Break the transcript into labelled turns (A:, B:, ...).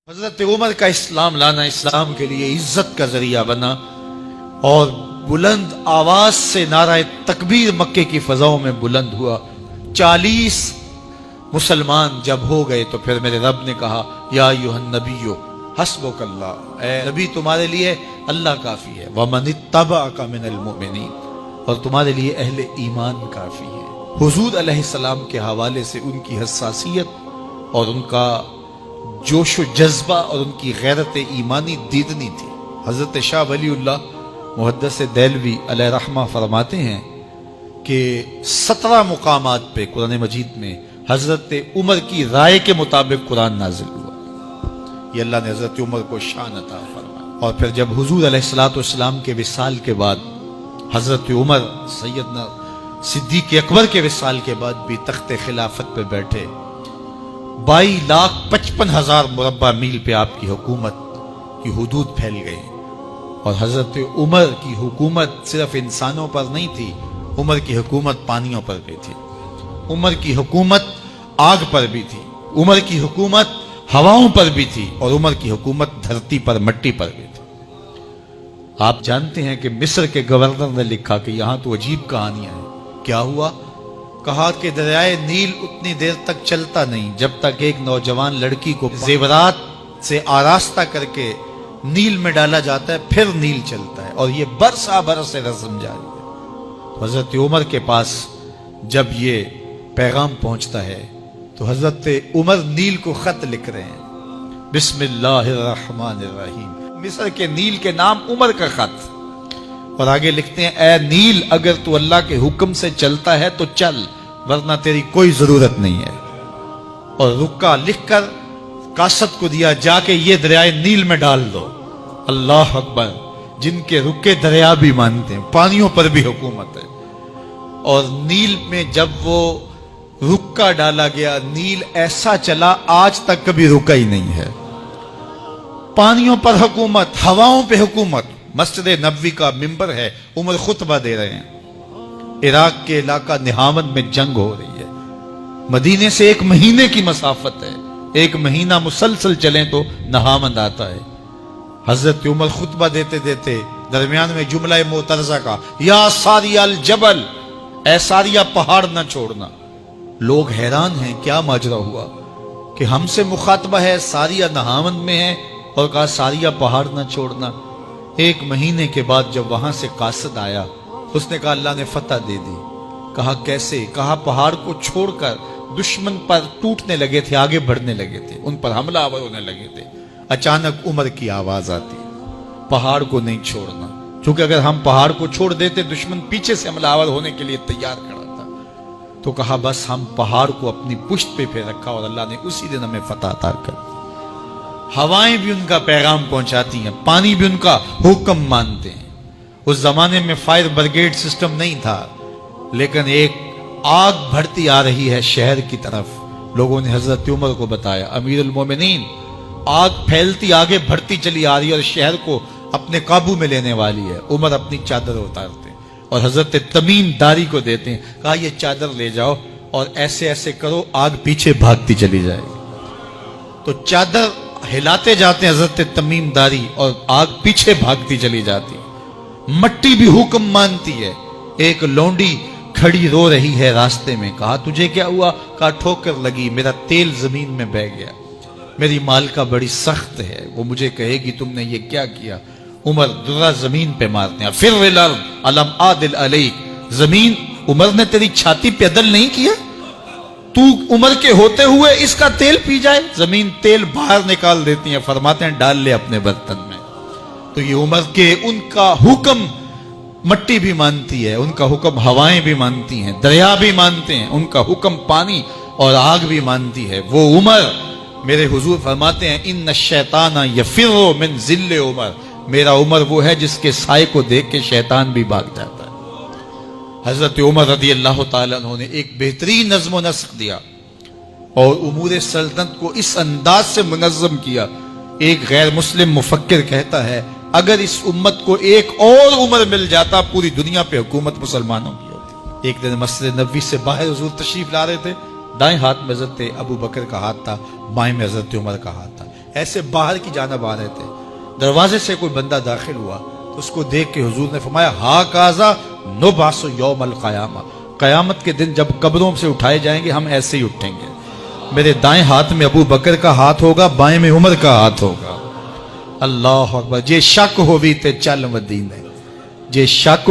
A: حضرت عمر کا اسلام لانا اسلام کے لیے عزت کا ذریعہ بنا اور بلند آواز سے نعرہ تکبیر مکے کی فضاؤں میں بلند ہوا۔ 40 مسلمان جب ہو گئے تو پھر میرے رب نے کہا یا ایھا النبی حسبک اللہ، اے نبی تمہارے لیے اللہ کافی ہے، ومن اتبعک من المؤمنین، اور تمہارے لیے اہل ایمان کافی ہے۔ حضور علیہ السلام کے حوالے سے ان کی حساسیت اور ان کا جوش و جذبہ اور ان کی غیرت ایمانی دیدنی تھی۔ حضرت شاہ ولی اللہ محدث دہلوی علیہ رحمہ فرماتے ہیں کہ 17 مقامات پہ قرآن مجید میں حضرت عمر کی رائے کے مطابق قرآن نازل ہوا۔ یہ اللہ نے حضرت عمر کو شان عطا فرمایا۔ اور پھر جب حضور علیہ السلام کے وصال کے بعد حضرت عمر سیدنا صدیق اکبر کے وصال کے بعد بھی تخت خلافت پہ بیٹھے، 22,55,000 مربع میل پہ آپ کی حکومت کی حدود پھیل گئی، اور حضرت عمر کی حکومت صرف انسانوں پر نہیں تھی، عمر کی حکومت پانیوں پر بھی تھی، عمر کی حکومت آگ پر بھی تھی، عمر کی حکومت ہواؤں پر بھی تھی، اور عمر کی حکومت دھرتی پر مٹی پر بھی تھی۔ آپ جانتے ہیں کہ مصر کے گورنر نے لکھا کہ یہاں تو عجیب کہانیاں ہیں۔ کیا ہوا؟ کہا کہ دریائے نیل اتنی دیر تک چلتا نہیں جب تک ایک نوجوان لڑکی کو زیورات سے آراستہ کر کے نیل میں ڈالا جاتا ہے، پھر نیل چلتا ہے، اور یہ برسا برس رسم جاری ہے۔ حضرت عمر کے پاس جب یہ پیغام پہنچتا ہے تو حضرت عمر نیل کو خط لکھ رہے ہیں، بسم اللہ الرحمن الرحیم، مصر کے نیل کے نام عمر کا خط، اور آگے لکھتے ہیں اے نیل اگر تو اللہ کے حکم سے چلتا ہے تو چل، ورنہ تیری کوئی ضرورت نہیں ہے۔ اور رکا لکھ کر کاسد کو دیا، جا کے یہ دریائے نیل میں ڈال دو۔ اللہ اکبر، جن کے رکے دریا بھی مانتے ہیں، پانیوں پر بھی حکومت ہے۔ اور نیل میں جب وہ رکا ڈالا گیا، نیل ایسا چلا آج تک کبھی رکا ہی نہیں ہے۔ پانیوں پر حکومت، ہواؤں پہ حکومت۔ مسجد نبوی کا ممبر ہے، عمر خطبہ دے رہے ہیں، عراق کے علاقہ نہاون میں جنگ ہو رہی ہے، مدینے سے 1 مہینے کی مسافت ہے، 1 مہینہ مسلسل چلیں تو نہاون آتا ہے۔ حضرت عمر خطبہ دیتے دیتے درمیان میں جملہ معترضہ کا، یا ساریہ الجبل، اے ساریہ پہاڑ نہ چھوڑنا۔ لوگ حیران ہیں کیا ماجرا ہوا کہ ہم سے مخاطبہ ہے، ساریہ نہاون میں ہے، اور کہا ساریہ پہاڑ نہ چھوڑنا۔ 1 مہینے کے بعد جب وہاں سے قاصد آیا، اس نے کہا اللہ نے فتح دے دی۔ کہا کیسے؟ کہا پہاڑ کو چھوڑ کر دشمن پر ٹوٹنے لگے تھے، آگے بڑھنے لگے تھے، ان پر حملہ آور ہونے لگے تھے۔ اچانک عمر کی آواز آتی، پہاڑ کو نہیں چھوڑنا، چونکہ اگر ہم پہاڑ کو چھوڑ دیتے دشمن پیچھے سے حملہ آور ہونے کے لیے تیار کھڑا تھا۔ تو کہا بس ہم پہاڑ کو اپنی پشت پہ رکھا، اور اللہ نے اسی دن ہمیں فتح عطا کر دی۔ ہوائیں بھی ان کا پیغام پہنچاتی ہیں، پانی بھی ان کا حکم مانتے ہیں۔ اس زمانے میں فائر بریگیڈ سسٹم نہیں تھا، لیکن ایک آگ بڑھتی آ رہی ہے شہر کی طرف۔ لوگوں نے حضرت عمر کو بتایا، امیر المومنین، آگ پھیلتی آگے بڑھتی چلی آ رہی ہے اور شہر کو اپنے قابو میں لینے والی ہے۔ عمر اپنی چادر اتارتے ہیں اور حضرت تمیم داری کو دیتے ہیں، کہا یہ چادر لے جاؤ اور ایسے ایسے کرو، آگ پیچھے بھاگتی چلی جائے گی۔ تو چادر ہلاتے جاتے ہیں حضرت تمیم داری، اور آگ پیچھے بھاگتی چلی جاتی۔ مٹی بھی حکم مانتی ہے۔ ایک لونڈی کھڑی رو رہی ہے راستے میں، کہا تجھے کیا ہوا؟ کہا ٹھوکر لگی، میرا تیل زمین میں بہہ گیا، میری مالکہ بڑی سخت ہے، وہ مجھے کہے گی تم نے یہ کیا کیا۔ عمر درہ زمین پہ مارتے ہیں، فر الارض الم عادل علیک، زمین عمر نے تیری چھاتی پہ عدل نہیں کیا؟ تو عمر کے ہوتے ہوئے اس کا تیل پی جائے؟ زمین تیل باہر نکال دیتی ہیں، فرماتے ہیں ڈال لے اپنے برتن میں۔ تو یہ عمر کے ان کا حکم مٹی بھی مانتی ہے، ان کا حکم ہوائیں بھی مانتی ہیں، دریا بھی مانتے ہیں، ان کا حکم پانی اور آگ بھی مانتی ہے۔ وہ عمر، میرے حضور فرماتے ہیں ان الشیطان یفر من ذل عمر، میرا عمر وہ ہے جس کے سائے کو دیکھ کے شیطان بھی بھاگ جاتا ہے۔ حضرت عمر رضی اللہ تعالیٰ عنہ نے ایک بہترین نظم و نسق دیا اور امور سلطنت کو اس انداز سے منظم کیا۔ ایک غیر مسلم مفکر کہتا ہے اگر اس امت کو ایک اور عمر مل جاتا پوری دنیا پہ حکومت مسلمانوں کی ہوتی۔ ایک دن مسجد نبوی سے باہر حضور تشریف لا رہے تھے، دائیں ہاتھ میں حضرت ابو بکر کا ہاتھ تھا، بائیں میں حضرت عمر کا ہاتھ تھا۔ ایسے باہر کی جانب آ رہے تھے. دروازے سے کوئی بندہ داخل ہوا تو اس کو دیکھ کے حضور نے فرمایا ہا کازا نبعث یوم القیامہ، قیامت کے دن جب قبروں سے اٹھائے جائیں گے ہم ایسے ہی اٹھیں گے. میرے دائیں ہاتھ میں ابو بکر کا ہاتھ ہوگا، بائیں میں عمر کا ہاتھ ہوگا. اللہ اکبر. جے شک ہووی تے چل مدینے، جے شک